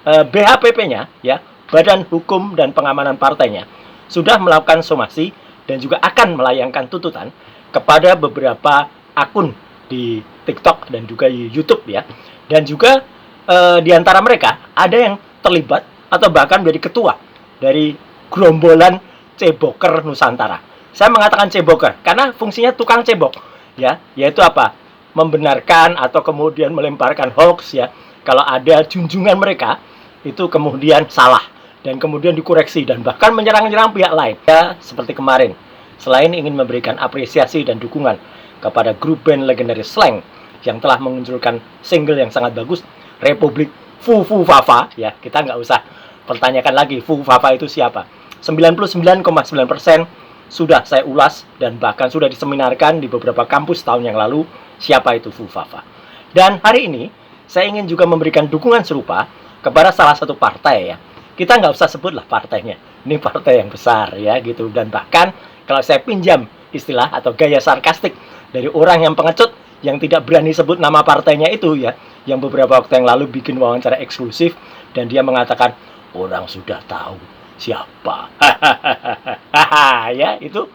BHPP-nya, ya, Badan Hukum dan Pengamanan Partainya, sudah melakukan somasi dan juga akan melayangkan tuntutan kepada beberapa akun di TikTok dan juga di YouTube, ya. Dan juga di antara mereka ada yang terlibat atau bahkan menjadi ketua dari gerombolan ceboker Nusantara. Saya mengatakan ceboker karena fungsinya tukang cebok, ya, yaitu apa? Membenarkan atau kemudian melemparkan hoax, ya. Kalau ada junjungan mereka itu kemudian salah dan kemudian dikoreksi dan bahkan menyerang-nyerang pihak lain. Ya, seperti kemarin, selain ingin memberikan apresiasi dan dukungan kepada grup band legendaris Slank yang telah mengunculkan single yang sangat bagus, Republik Fufu Fafa, ya, kita nggak usah pertanyakan lagi Fufu Fafa itu siapa. 99,9% sudah saya ulas dan bahkan sudah diseminarkan di beberapa kampus tahun yang lalu siapa itu Fufu Fafa. Dan hari ini saya ingin juga memberikan dukungan serupa kepada salah satu partai, ya. Kita nggak usah sebutlah partainya, ini partai yang besar, ya, gitu. Dan bahkan kalau saya pinjam istilah atau gaya sarkastik dari orang yang pengecut yang tidak berani sebut nama partainya itu, ya, yang beberapa waktu yang lalu bikin wawancara eksklusif dan dia mengatakan orang sudah tahu siapa. Ya, itu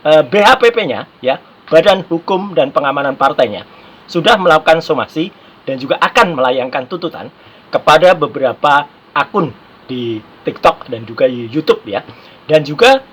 BHPP-nya, ya, Badan Hukum dan Pengamanan Partainya, sudah melakukan somasi dan juga akan melayangkan tuntutan kepada beberapa akun di TikTok dan juga di YouTube, ya. Dan juga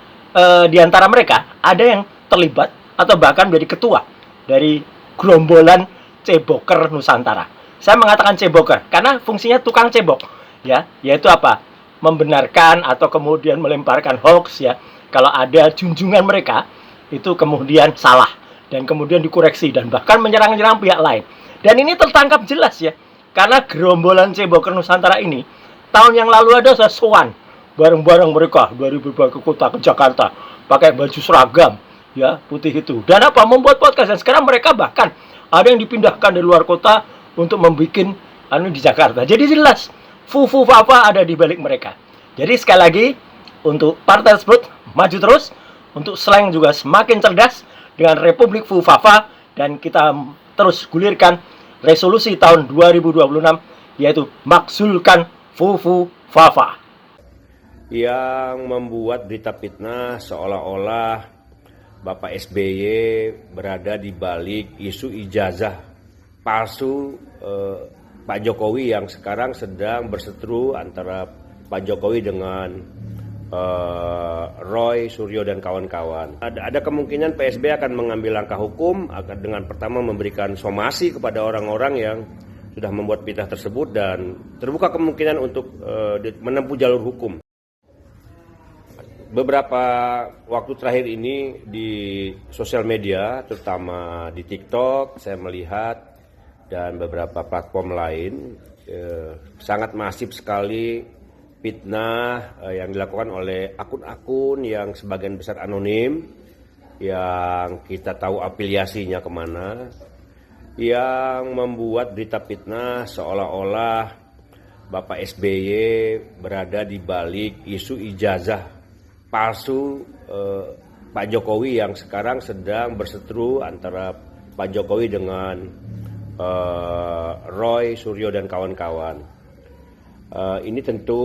di antara mereka ada yang terlibat atau bahkan menjadi ketua dari gerombolan ceboker Nusantara. Saya mengatakan ceboker karena fungsinya tukang cebok, ya, yaitu apa? Membenarkan atau kemudian melemparkan hoax, ya. Kalau ada junjungan mereka itu kemudian salah dan kemudian dikoreksi dan bahkan menyerang-nyerang pihak lain. Dan ini tertangkap jelas, ya. Karena gerombolan ceboker Nusantara ini tahun yang lalu ada saya sowan bareng-bareng mereka dari berbagai kota ke Jakarta pakai baju seragam, ya, putih itu. Dan apa? Membuat podcast. Dan sekarang mereka bahkan ada yang dipindahkan dari luar kota untuk membuat di Jakarta. Jadi jelas Fufu Fafa ada di balik mereka. Jadi sekali lagi untuk partai tersebut maju terus, untuk Slank juga semakin cerdas dengan Republik Fufu Fafa, dan kita terus gulirkan resolusi tahun 2026 yaitu makzulkan Fufu Fafa. Yang membuat berita fitnah seolah-olah Bapak SBY berada di balik isu ijazah palsu Pak Jokowi yang sekarang sedang berseteru antara Pak Jokowi dengan Roy Suryo dan kawan-kawan. Ada kemungkinan PSB akan mengambil langkah hukum akan dengan pertama memberikan somasi kepada orang-orang yang sudah membuat fitnah tersebut dan terbuka kemungkinan untuk menempuh jalur hukum. Beberapa waktu terakhir ini di sosial media, terutama di TikTok, saya melihat dan beberapa platform lain sangat masif sekali fitnah yang dilakukan oleh akun-akun yang sebagian besar anonim, yang kita tahu afiliasinya kemana, yang membuat berita fitnah seolah-olah Bapak SBY berada di balik isu ijazah palsu Pak Jokowi yang sekarang sedang berseteru antara Pak Jokowi dengan Roy Suryo dan kawan-kawan. Ini tentu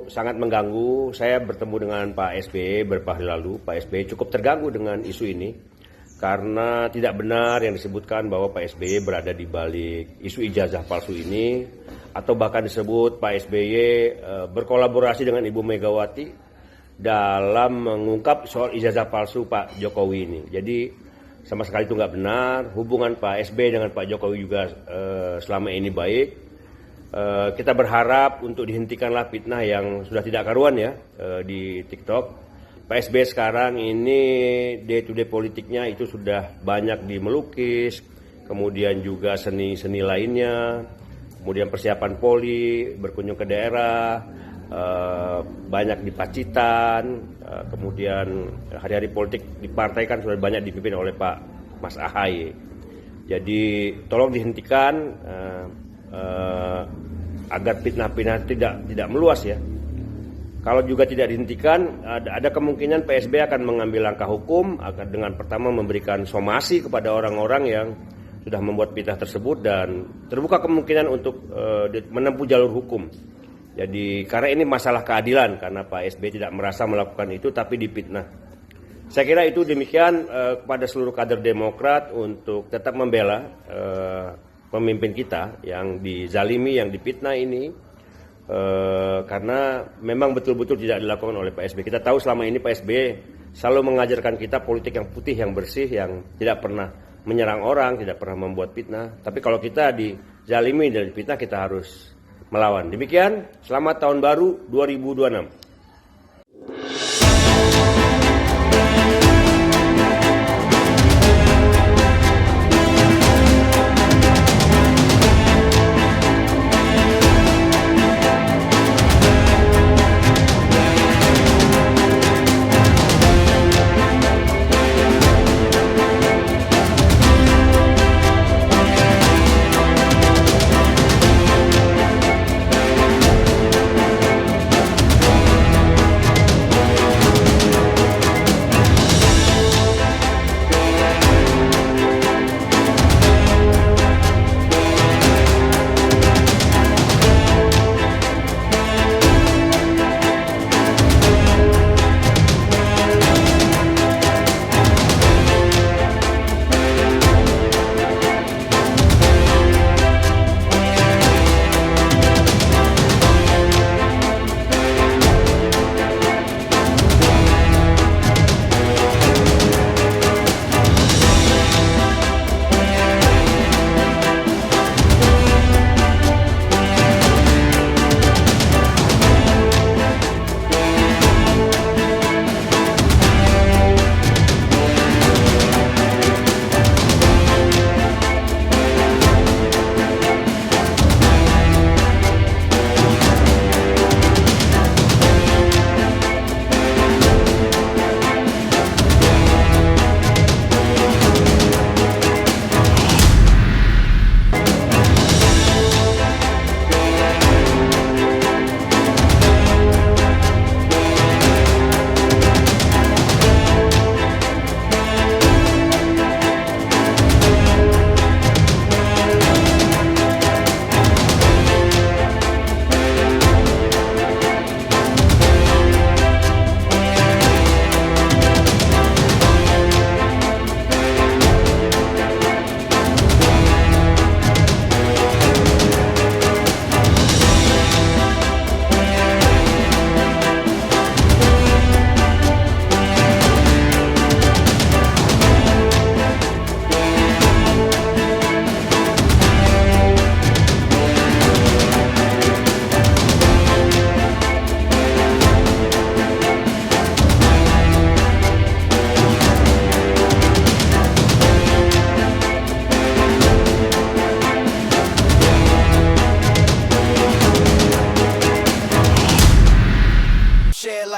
sangat mengganggu. Saya bertemu dengan Pak SBY beberapa hari lalu. Pak SBY cukup terganggu dengan isu ini karena tidak benar yang disebutkan bahwa Pak SBY berada di balik isu ijazah palsu ini, atau bahkan disebut Pak SBY berkolaborasi dengan Ibu Megawati dalam mengungkap soal ijazah palsu Pak Jokowi ini. Jadi sama sekali itu nggak benar. Hubungan Pak SBY dengan Pak Jokowi juga selama ini baik. Kita berharap untuk dihentikanlah fitnah yang sudah tidak karuan, ya, di TikTok. Pak SBY sekarang ini day to day politiknya itu sudah banyak di melukis, kemudian juga seni-seni lainnya, kemudian persiapan poli, berkunjung ke daerah, banyak di Pacitan, kemudian hari-hari politik di partai kan sudah banyak dipimpin oleh Pak Mas Ahaye. Jadi tolong dihentikan agar fitnah-fitnah tidak meluas, ya. Kalau juga tidak dihentikan, ada kemungkinan PSB akan mengambil langkah hukum akan dengan pertama memberikan somasi kepada orang-orang yang sudah membuat fitnah tersebut dan terbuka kemungkinan untuk menempuh jalur hukum. Jadi karena ini masalah keadilan, karena Pak SBY tidak merasa melakukan itu tapi dipitnah. Saya kira itu demikian kepada seluruh kader Demokrat untuk tetap membela pemimpin kita yang dizalimi, yang dipitnah ini, karena memang betul-betul tidak dilakukan oleh Pak SBY. Kita tahu selama ini Pak SBY selalu mengajarkan kita politik yang putih, yang bersih, yang tidak pernah menyerang orang, tidak pernah membuat fitnah. Tapi kalau kita dizalimi dan dipitnah, kita harus melawan. Demikian, selamat tahun baru 2026.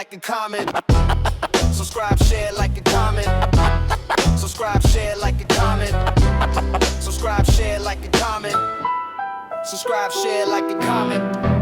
like and comment. Subscribe, share, like and comment. Subscribe, share, like and comment. Subscribe, share, like and comment. Subscribe, share, like and comment.